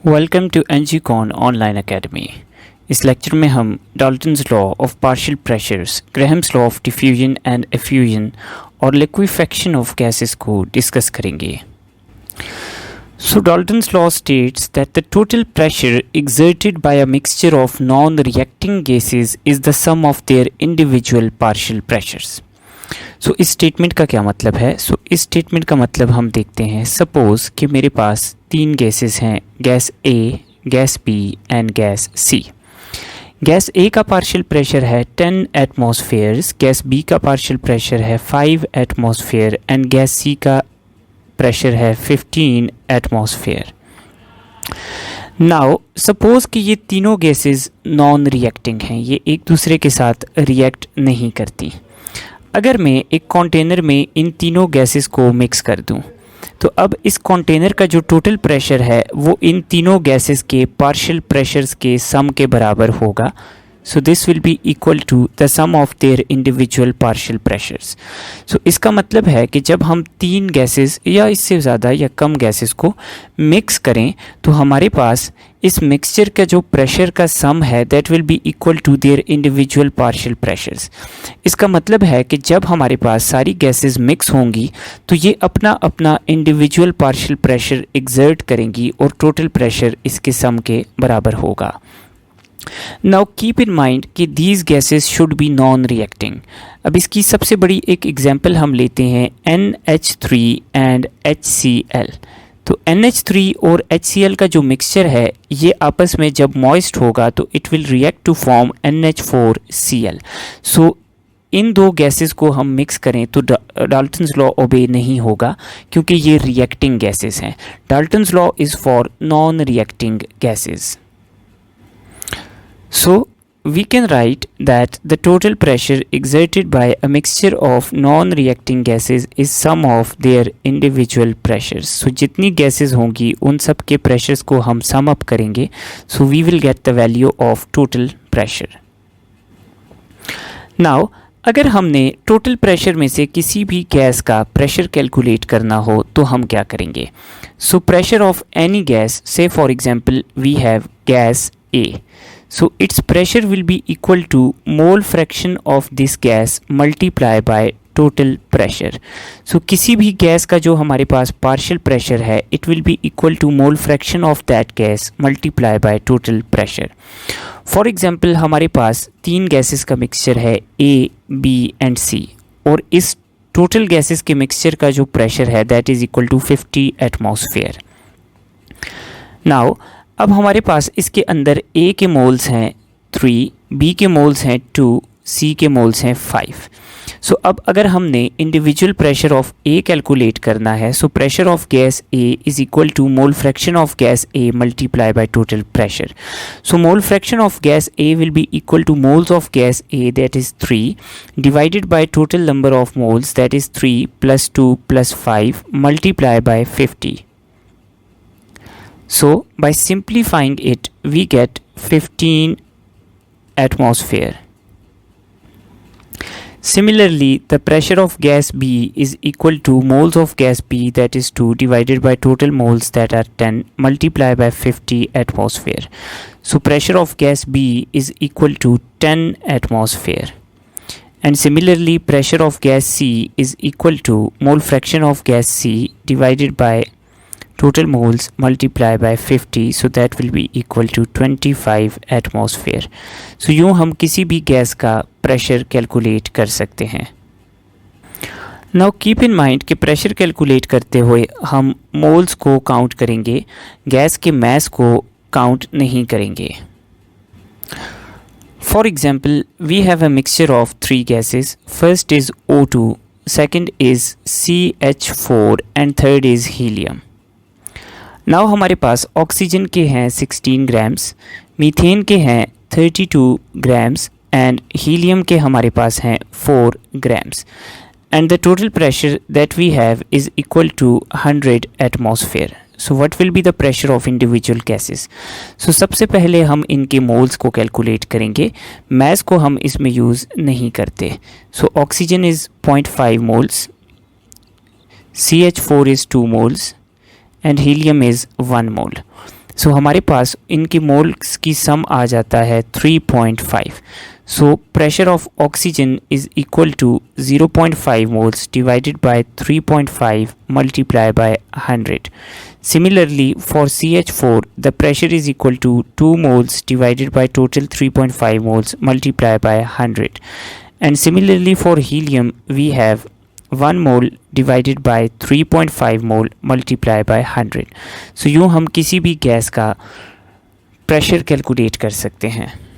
Welcome to NGCon online academy. इस lecture में हम Dalton's law of partial pressures, Graham's law of diffusion and effusion और liquefaction of gases को discuss करेंगे। So Dalton's law states that the total pressure exerted by a mixture of non-reacting gases is the sum of their individual partial pressures. So इस statement का क्या मतलब है? इस statement का मतलब हम देखते हैं। सपोज कि मेरे पास तीन गैसेस हैं, gas A, gas B and gas C। Gas A का पार्शियल प्रेशर है 10 एटमॉस्फेयर्स, गैस B का पार्शियल प्रेशर है 5 एटमॉस्फेयर एंड गैस C का प्रेशर है 15 एटमॉस्फेयर। नाउ सपोज कि ये तीनों गैसेस नॉन रिएक्टिंग हैं, ये एक दूसरे के साथ रिएक्ट नहीं करती। अगर मैं एक कंटेनर में इन तीनों गैसेस को मिक्स कर दूं, तो अब इस कंटेनर का जो टोटल प्रेशर है वो इन तीनों गैसेस के पार्शियल प्रेशर्स के सम के बराबर होगा। So this will be equal to the sum of their individual partial pressures. So इसका मतलब है कि जब हम तीन गैसेस या इससे ज़्यादा या कम गैसेस को मिक्स करें तो हमारे पास इस मिक्सचर का जो प्रेशर का सम है that will be equal to their individual partial pressures. इसका मतलब है कि जब हमारे पास सारी गैसेस मिक्स होंगी तो ये अपना अपना इंडिविजुअल पार्शियल प्रेशर एक्सर्ट करेंगी और टोटल प्रेशर इसके सम के बराबर होगा। नाउ कीप इन माइंड कि these gases should be non reacting. अब इसकी सबसे बड़ी एक एग्जांपल हम लेते हैं NH3 एंड HCl। तो NH3 और HCl का जो मिक्सचर है ये आपस में जब मॉइस्ट होगा तो it will react to form NH4Cl। So इन दो गैसेस को हम मिक्स करें तो डाल्टन्स लॉ ओबे नहीं होगा क्योंकि ये रिएक्टिंग गैसेस हैं। Dalton's law is for non reacting gases. So we can write that the total pressure exerted by a mixture of non-reacting gases is sum of their individual pressures. So जितनी gases होंगी उन सब के pressures को हम sum up करेंगे, so we will get the value of total pressure. Now अगर हमने टोटल प्रेशर में से किसी भी गैस का प्रेशर कैलकुलेट करना हो तो हम क्या करेंगे? So pressure of any gas, say for example we have gas A. So its pressure will be equal to mole fraction of this gas multiply by total pressure. So किसी भी gas का जो हमारे पास पार्शियल प्रेशर है it will be equal to mole fraction of that gas multiply by total pressure. For example हमारे पास तीन gases का mixture है A, B and C और इस टोटल गैसेस के मिक्सचर का जो प्रेशर है that is equal to 50 atmosphere. Now अब हमारे पास इसके अंदर A के मोल्स हैं 3, B के मोल्स हैं 2, C के मोल्स हैं 5। सो अब अगर हमने individual pressure of A calculate करना है, so pressure of gas A is equal to mole fraction of gas A multiply by total pressure. So mole fraction of gas A will be equal to moles of gas A that is 3 divided by total number of moles that is 3 + 2 + 5 multiply by 50। So by simplifying it we get 15 atmosphere. Similarly the pressure of gas B is equal to moles of gas B that is 2 divided by total moles that are 10 multiplied by 50 atmosphere. So pressure of gas B is equal to 10 atmosphere. And similarly pressure of gas C is equal to mole fraction of gas C divided by total moles multiply by 50, so that will be equal to 25 atmosphere. So यूँ हम किसी भी gas का pressure calculate कर सकते हैं। Now keep in mind कि pressure calculate करते हुए हम मोल्स को काउंट करेंगे, गैस के मास को काउंट नहीं करेंगे। For example, we have a mixture of 3 gases. First is O2, second is CH4 and third is helium. Now हमारे पास ऑक्सीजन के हैं 16 ग्राम्स, मीथेन के हैं 32 ग्राम्स एंड हीलियम के हमारे पास हैं 4 grams and the total pressure that we have is equal to 100 atmosphere. So what will be the pressure of individual gases? So सबसे पहले हम इनके मोल्स को कैलकुलेट करेंगे, मैस को हम इसमें यूज़ नहीं करते। So oxygen is 0.5 moles, CH4 is 2 moles and helium is 1 mole. सो हमारे पास इनके मोल्स की सम आ जाता है 3.5. So pressure of oxygen is equal to 0.5 moles divided by 3.5 multiplied by 100. Similarly, for CH4, the pressure is equal to 2 moles divided by total 3.5 moles multiplied by 100. And similarly, for helium, we have 1 mole divided by 3.5 mole multiplied by 100. So यूँ हम किसी भी gas का pressure calculate कर सकते हैं.